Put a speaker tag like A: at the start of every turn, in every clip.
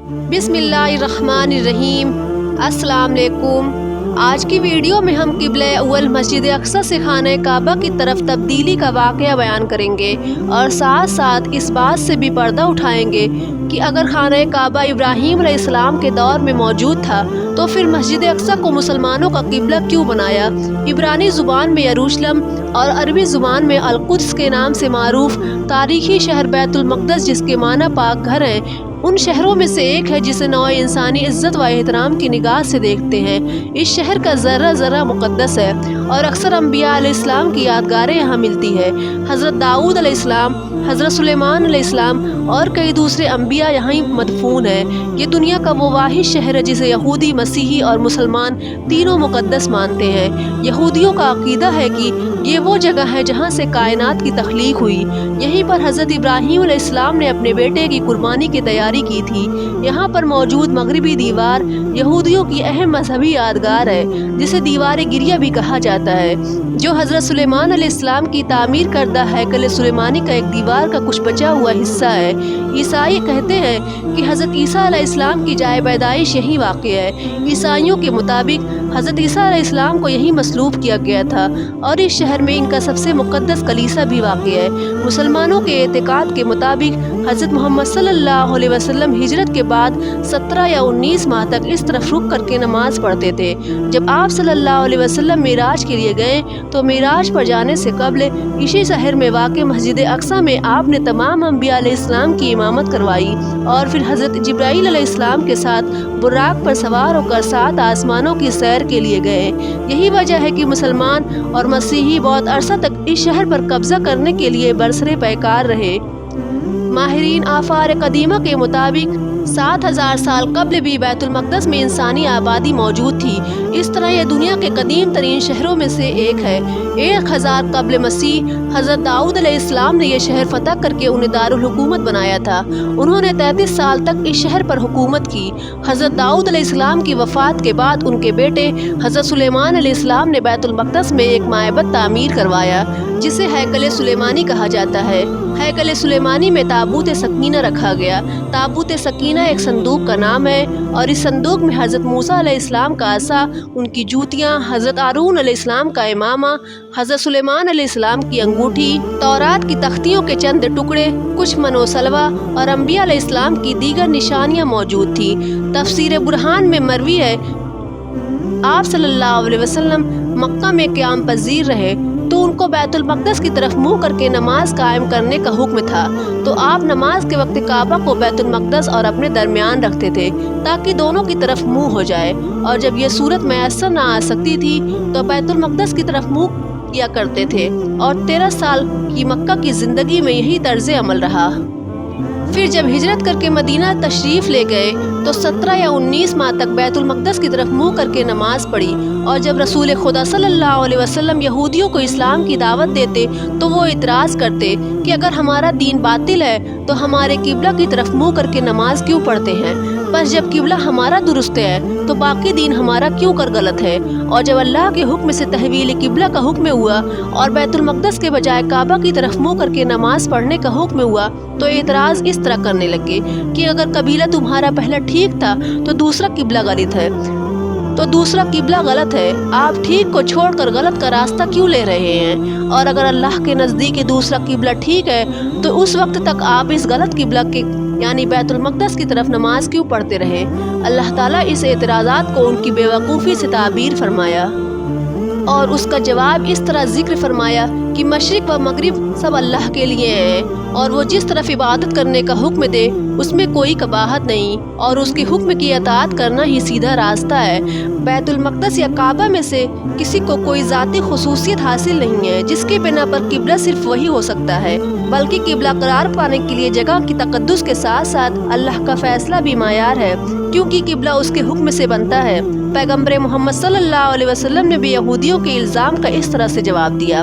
A: बिस्मिल्लाहिर्रहमानिर्रहीम। अस्सलाम वालेकुम। आज की वीडियो में हम क़िबला अव्वल मस्जिद अक्सा से खाना काबा की तरफ तब्दीली का वाक़या बयान करेंगे और साथ साथ इस बात से भी पर्दा उठाएंगे कि अगर खाना काबा इब्राहीम अलैहिस्सलाम के दौर में मौजूद था तो फिर मस्जिद अक्सा को मुसलमानों का क़िबला क्यों बनाया। इब्रानी ज़ुबान में यरूशलम और अरबी ज़ुबान में अल-कुद्स के नाम से मारूफ तारीख़ी शहर बैतुल मक़दस, जिसके माना पाक घर हैं, उन शहरों में से एक है जिसे नौ इंसानी इज़्ज़त व एहतराम की निगाह से देखते हैं। इस शहर का ज़र्रा ज़र्रा मुक़द्दस है और अक्सर अम्बिया अलैहिस्सलाम की यादगारें यहाँ मिलती है। हज़रत दाऊद अलैहिस्सलाम, हज़रत सुलेमान अलैहिस्सलाम और कई दूसरे अम्बिया यहाँ मदफून हैं। ये दुनिया का वो वाहिद शहर है जिसे यहूदी, मसीही और मुसलमान तीनों मुक़द्दस मानते हैं। यहूदियों का अक़ीदा है कि ये वो जगह है जहाँ से कायनात की तख्लीक हुई। यहीं पर हज़रत इब्राहीम अलैहिस्सलाम ने अपने बेटे की कुर्बानी की तैयारी की थी। यहाँ पर मौजूद मगरिबी दीवार यहूदियों की अहम मजहबी यादगार है, जिसे दीवार गिरिया भी कहा जाता है, जो हज़रत सुलेमान अलैहिस्सलाम की तामीर करदा हैकल सुलेमानी का एक दीवार का कुछ बचा हुआ हिस्सा है। ईसाई कहते हैं कि हज़रत ईसा अलैहिस्सलाम की जाए पैदाइश यहीं वाक़ है। ईसाइयों के मुताबिक हज़रत ईसा अलैहिस्सलाम को यहीं मसलूब किया गया था और इस शहर में इनका सबसे मुक़द्दस कलीसा भी वाक़ है। मुसलमानों के एतकाद के मुताबिक हज़रत मोहम्मद सल्लल्लाहु अलैहि वसल्लम हिजरत के बाद 17 या 19 माह तक इस तरफ रुक करके नमाज पढ़ते थे। जब आप सल्लल्लाहु अलैहि वसल्लम मेराज के लिए गए तो मेराज पर जाने से कब्ल इसी शहर में वाक़ मस्जिद अक्सा में आपने तमाम अम्बिया अलैहिस्सलाम की इमामत करवाई और फिर हज़रत जिब्राईल अलैहिस्सलाम के साथ बुराक पर सवार होकर 7 आसमानों की सैर के लिए गए। यही वजह है कि मुसलमान और मसीही बहुत अरसा तक इस शहर पर कब्जा करने के लिए बरसरे पैकार रहे। माहिरीन आफार कदीमा के मुताबिक 7000 साल कब्ल भी बैतुल मक़दस में इंसानी आबादी मौजूद थी। इस तरह यह दुनिया के कदीम तरीन शहरों में से एक है। 1000 कब्ल मसीह हज़रत दाऊद अलैहिस्सलाम ने यह शहर फतह करके उन्हें दारुल हुकूमत बनाया था। उन्होंने 33 साल तक इस शहर पर हुकूमत की। हज़रत दाऊद अलैहिस्सलाम की वफ़ात के बाद उनके बेटे हज़रत सुलेमान अलैहिस्सलाम ने बैतुल मक़दस में एक मायबत तामीर करवाया, जिसे हैकल सुलेमानी कहा जाता है। हैकल सुलेमानी में ताबूत सकीना रखा गया। ताबूत सकीना एक संदूक का नाम है और इस संदूक में हज़रत मूसा अलैहिस्सलाम का असा, उनकी जूतियाँ, हज़रत हारून अलैहिस्सलाम का इमामा, हज़रत सुलेमान अलैहिस्सलाम की अंगूठी, तौरात की तख्तियों के चंद टुकड़े, कुछ मनोसलवा और अम्बिया अलैहिस्सलाम की दीगर निशानियाँ मौजूद थी। तफसीर बुरहान में मरवी है, आप सल्लल्लाहु अलैहि वसल्लम मक्का में क़याम पजीर रहे तो उनको बैतुल मक़दस की तरफ मुँह करके नमाज कायम करने का हुक्म था। तो आप नमाज के वक्त काबा को बैतुल मक़दस और अपने दरमियान रखते थे ताकि दोनों की तरफ मुँह हो जाए, और जब यह सूरत मैसर ना आ सकती थी तो बैतुल मक़दस की तरफ मुँह किया करते थे और 13 साल की मक्का की ज़िंदगी में यही तर्ज़ अमल रहा। फिर जब हिजरत करके मदीना तशरीफ़ ले गए तो 17 या 19 माह तक बैतुल मक़दस की तरफ मुँह करके नमाज पढ़ी, और जब रसूल खुदा सल्लल्लाहु अलैहि वसल्लम यहूदियों को इस्लाम की दावत देते तो वो इतराज़ करते कि अगर हमारा दीन बातिल है तो हमारे किबला की तरफ मुँह करके नमाज क्यों पढ़ते हैं, बस जब किबला हमारा दुरुस्त है तो बाकी दीन हमारा क्यों कर गलत है। और जब अल्लाह के हुक्म से तहवील किबला का हुक्म हुआ और बैतुल मक़दस के बजाय काबा की तरफ मुँह करके नमाज पढ़ने का हुक्म हुआ तो एतराज़ इस तरह करने लगे कि अगर कबीला तुम्हारा पहला ठीक था तो दूसरा किबला गलत है, तो दूसरा किबला गलत है। आप ठीक को छोड़कर गलत का रास्ता क्यों ले रहे हैं, और अगर अल्लाह के नज़दीक दूसरा किबला ठीक है तो उस वक्त तक आप इस गलत किबला के यानी बैतुल मक़दस की तरफ नमाज क्यों पढ़ते रहे। अल्लाह ताला इस एतराज़ात को उनकी बेवकूफ़ी से ताबीर फरमाया और उसका जवाब इस तरह जिक्र फरमाया कि मशरिक़ व मगरिब सब अल्लाह के लिए हैं और वो जिस तरफ इबादत करने का हुक्म दे उसमें कोई कबाहत नहीं, और उसके हुक्म की अताअत करना ही सीधा रास्ता है। बैतुल मक़दस या काबा में से किसी को कोई ज़ाती खुसूसियत हासिल नहीं है जिसके बिना पर किबला सिर्फ वही हो सकता है, बल्कि किबला करार पाने के लिए जगह की तक़द्दुस के साथ साथ अल्लाह का फ़ैसला भी मायार है, क्योंकि किबला उसके हुक्म से बनता है। पैगम्बर मोहम्मद सल्लल्लाहु अलैहि वसल्लम ने भी यहूदियों के इल्ज़ाम का इस तरह से जवाब दिया।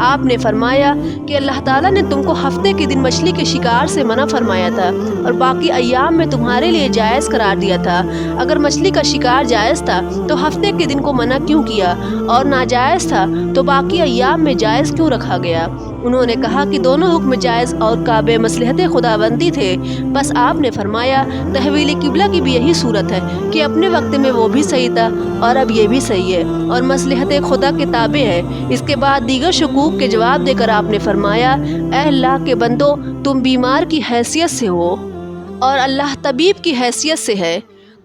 A: आपने फरमाया कि अल्लाह ताला ने तुमको हफ्ते के दिन मछली के शिकार से मना फरमाया था और बाकी अय्याम में तुम्हारे लिए जायज़ करार दिया था। अगर मछली का शिकार जायज़ था तो हफ्ते के दिन को मना क्यों किया, और नाजायज़ था तो बाकी अय्याम में जायज़ क्यों रखा गया? उन्होंने कहा कि दोनों हुक्म जायज़ और काबे मसलहत खुदाबंदी थे। बस आपने फरमाया तहवील किबला की भी यही सूरत है कि अपने वक्त में वो भी सही था और अब ये भी सही है और मसलहत खुदा के ताबे है। इसके बाद दीगर शकूक के जवाब देकर आपने फरमाया, ऐ अल्लाह के बंदो, तुम बीमार की हैसियत से हो और अल्लाह तबीब की हैसियत से है।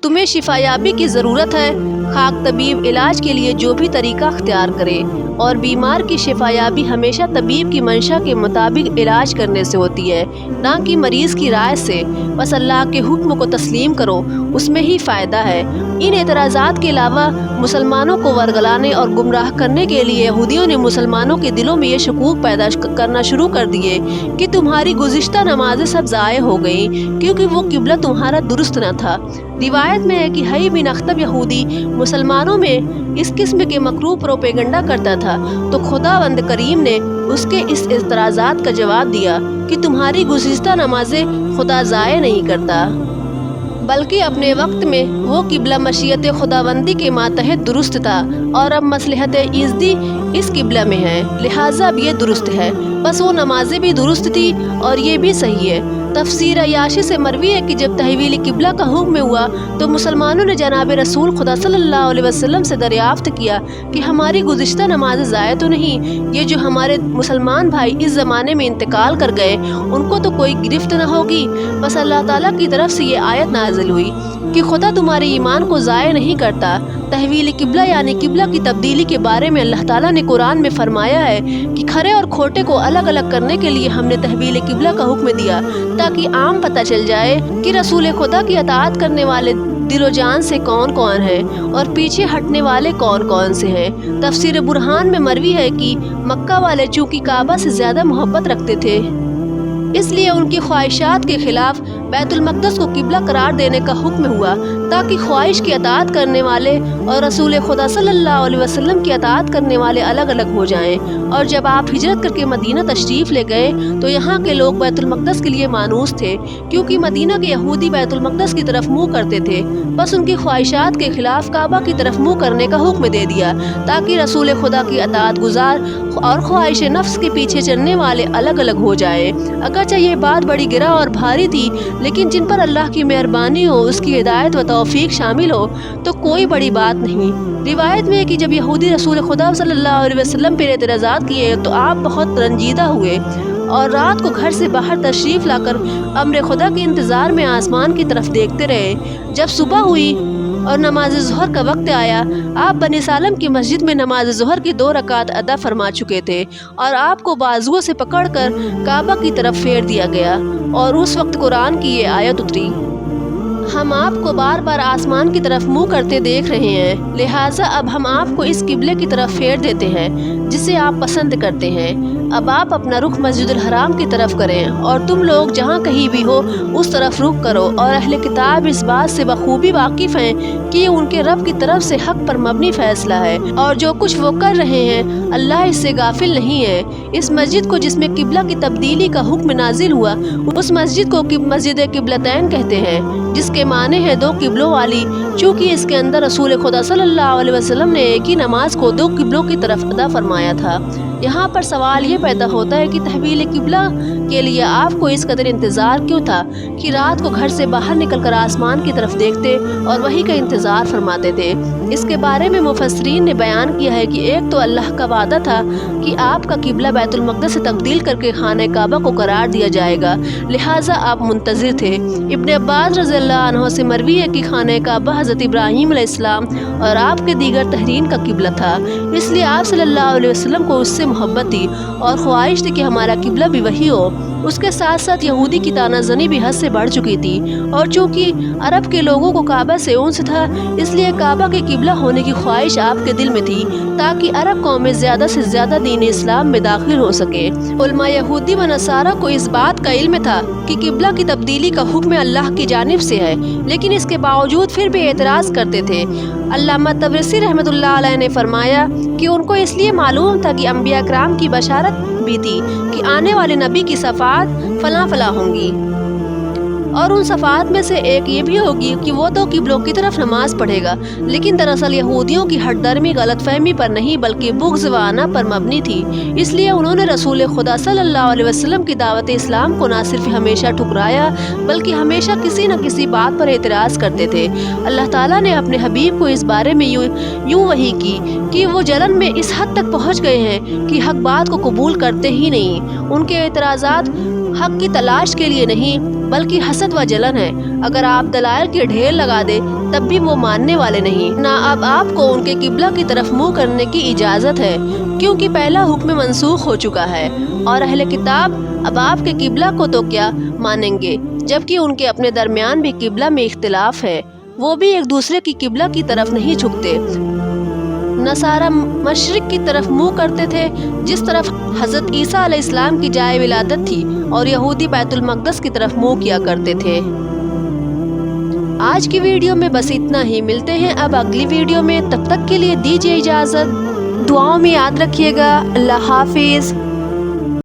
A: तुम्हें शिफायाबी की ज़रूरत है, खाक तबीब इलाज के लिए जो भी तरीका अख्तियार करे, और बीमार की शिफायाबी हमेशा तबीब की मंशा के मुताबिक इलाज करने से होती है, ना कि मरीज़ की राय से। बस अल्लाह के हुक्म को तस्लीम करो, उसमें ही फ़ायदा है। इन एतराज़ात के अलावा मुसलमानों को वरगलाने और गुमराह करने के लिए यहूदियों ने मुसलमानों के दिलों में ये शकूक पैदा करना शुरू कर दिए कि तुम्हारी गुज़िश्ता नमाज़ें सब ज़ाय हो गई क्योंकि वो किबला तुम्हारा दुरुस्त न था। रिवायत में है कि हई बिन अख्तब यहूदी मुसलमानों में इस किस्म के मकरूह प्रोपेगंडा करता था, तो खुदावंद करीम ने उसके इस एतराज़ात का जवाब दिया कि तुम्हारी गुज़िश्ता नमाज़ें खुदा ज़ाय नहीं करता, बल्कि अपने वक्त में वो किबला मशीयत खुदाबंदी के मातहत दुरुस्त था और अब मसलहत इज़्दी इस किबला में है, लिहाजा अब ये दुरुस्त है। बस वो नमाजें भी दुरुस्त थी और ये भी सही है। तफसीर अयाशी से मरवी है कि जब तहवील किबला का हुक्म हुआ तो मुसलमानों ने जनाब रसूल खुदा सल्लल्लाहु अलैहि वसल्लम से दरियाफ्त किया कि हमारी गुज़िश्ता नमाज़ें ज़ाया तो नहीं, ये जो हमारे मुसलमान भाई इस ज़माने में इंतकाल कर गए उनको तो कोई गिरफ्त न होगी। बस अल्लाह ताला की तरफ से ये आयत नाज़िल हुई कि खुदा तुम्हारे ईमान को ज़ाया नहीं करता। तहवील किबला यानी किबला की तब्दीली के बारे में अल्लाह ताला ने कुरान में फरमाया है कि खरे और खोटे को अलग अलग करने के लिए हमने तहवील किबला का हुक्म दिया ताकि आम पता चल जाए कि रसूल खुदा की अताअत करने वाले दिलो जान से कौन कौन है और पीछे हटने वाले कौन कौन से हैं। तफसीर बुरहान में मरवी है कि मक्का वाले चूँकि काबा से ज़्यादा मोहब्बत रखते थे इसलिए उनकी ख्वाहिशात के खिलाफ बैतुल मक़दस को किबला करार देने का हुक्म हुआ ताकि ख्वाहिश की अताअत करने वाले और रसूल खुदा सल्लल्लाहु अलैहि वसल्लम की अताअत करने वाले अलग अलग हो जाएं। और जब आप हिजरत करके मदीना तशरीफ़ ले गए तो यहाँ के लोग बैतुल मक़दस के लिए मानूस थे क्योंकि मदीना के यहूदी बैतुल मक़दस की तरफ मुँह करते थे। बस उनकी ख्वाहिशात के खिलाफ काबा की तरफ मुँह करने का हुक्म दे दिया ताकि रसूल खुदा की अताअत गुजार और ख्वाहिश नफ्स के पीछे चलने वाले अलग अलग हो जाए। अगरचे ये बात बड़ी गिरा और भारी थी, लेकिन जिन पर अल्लाह की मेहरबानी हो, उसकी हिदायत व तौफीक शामिल हो तो कोई बड़ी बात नहीं। रिवायत में है कि जब यहूदी रसूल खुदा सल्लल्लाहु अलैहि वसल्लम पर एतराज़ात किए तो आप बहुत रंजीदा हुए और रात को घर से बाहर तशरीफ़ लाकर अम्र खुदा के इंतज़ार में आसमान की तरफ देखते रहे। जब सुबह हुई और नमाज ज़ोहर का वक्त आया, आप बनी सालम की मस्जिद में नमाज ज़ोहर की 2 रकात अदा फरमा चुके थे और आपको बाजुओं से पकड़कर काबा की तरफ फेर दिया गया और उस वक्त कुरान की ये आयत उतरी, हम आपको बार बार आसमान की तरफ मुँह करते देख रहे हैं, लिहाजा अब हम आपको इस किबले की तरफ फेर देते हैं जिसे आप पसंद करते हैं। अब आप अपना रुख मस्जिदुल हराम की तरफ करें और तुम लोग जहाँ कहीं भी हो उस तरफ रुख करो। और अहले किताब इस बात से बखूबी वाकिफ़ हैं कि ये उनके रब की तरफ से हक पर मबनी फ़ैसला है और जो कुछ वो कर रहे हैं अल्लाह इससे गाफिल नहीं है। इस मस्जिद को जिसमें किबला की तब्दीली का हुक्म नाजिल हुआ उस मस्जिद को मस्जिद किबलतैन कहते हैं, जिसके माने हैं 2 किबलों वाली, चूँकि इसके अंदर रसूल खुदा सल्लल्लाहु अलैहि वसल्लम ने एक ही नमाज को 2 किबलों की तरफ अदा फरमाया था। यहाँ पर सवाल ये पैदा होता है कि तहवील किबला के लिए आपको इस कदर इंतज़ार क्यों था कि रात को घर से बाहर निकलकर आसमान की तरफ देखते और वही का इंतज़ार फरमाते थे। इसके बारे में मुफस्सरीन ने बयान किया है कि एक तो अल्लाह का वादा था कि आपका किबला बैतुल मक़दस से तब्दील करके खाने काबा को करार दिया जाएगा, लिहाजा आप मुंतज़िर थे। इब्न अब्बास रज़ियल्लाहु अन्हु से मरवी है कि खाने काबा हज़रत इब्राहीम अलैहिस्सलाम और आपके दीगर तहरीन का किबला था, इसलिए आप सल्लल्लाहु अलैहि वसल्लम को उससे मोहब्बत थी और ख्वाहिश थी कि हमारा किबला भी वही हो। اس کے ساتھ ساتھ یہودی کی تانہ زنی بھی حد سے بڑھ چکی تھی، اور چونکہ عرب کے لوگوں کو کعبہ سے انس تھا، اس لیے کعبہ کے قبلہ ہونے کی خواہش آپ کے دل میں تھی تاکہ عرب قومیں زیادہ سے زیادہ دین اسلام میں داخل ہو سکے۔ علماء یہودی و نصارہ کو اس بات کا علم تھا کہ قبلہ کی تبدیلی کا حکم اللہ کی جانب سے ہے، لیکن اس کے باوجود پھر بھی اعتراض کرتے تھے۔ علامہ طبرسی رحمۃ اللہ علیہ نے فرمایا کہ ان کو اس لیے معلوم تھا کہ انبیاء کرام کی بشارت بھی تھی کہ آنے والے نبی کی صفات فلاں فلاں ہوں گی، اور ان صفات میں سے ایک یہ بھی ہوگی کہ وہ تو قبلوں کی طرف نماز پڑھے گا، لیکن دراصل یہودیوں کی ہٹ درمی غلط فہمی پر نہیں بلکہ بغض و انا پر مبنی تھی۔ اس لیے انہوں نے رسول خدا صلی اللہ علیہ وسلم کی دعوت اسلام کو نہ صرف ہمیشہ ٹھکرایا بلکہ ہمیشہ کسی نہ کسی بات پر اعتراض کرتے تھے۔ اللہ تعالیٰ نے اپنے حبیب کو اس بارے میں یوں وحی کی کہ وہ جلن میں اس حد تک پہنچ گئے ہیں کہ حق بات کو قبول کرتے ہی نہیں۔ ان کے اعتراضات حق کی تلاش کے لیے نہیں بلکہ حسد و جلن ہے۔ اگر آپ دلائل کے ڈھیر لگا دے تب بھی وہ ماننے والے نہیں۔ نہ اب آپ کو ان کے قبلہ کی طرف منہ کرنے کی اجازت ہے، کیونکہ پہلا حکم منسوخ ہو چکا ہے، اور اہل کتاب اب آپ کے قبلہ کو تو کیا مانیں گے جبکہ ان کے اپنے درمیان بھی قبلہ میں اختلاف ہے، وہ بھی ایک دوسرے کی قبلہ کی طرف نہیں جھکتے۔ نصارہ مشرق کی طرف منہ کرتے تھے جس طرف حضرت عیسیٰ علیہ السلام کی جائے ولادت تھی، اور یہودی بیت المقدس کی طرف منہ کیا کرتے تھے۔ آج کی ویڈیو میں بس اتنا ہی، ملتے ہیں اب اگلی ویڈیو میں، تب تک کے لیے دیجیے اجازت، دعاؤں میں یاد رکھیے گا۔ اللہ حافظ۔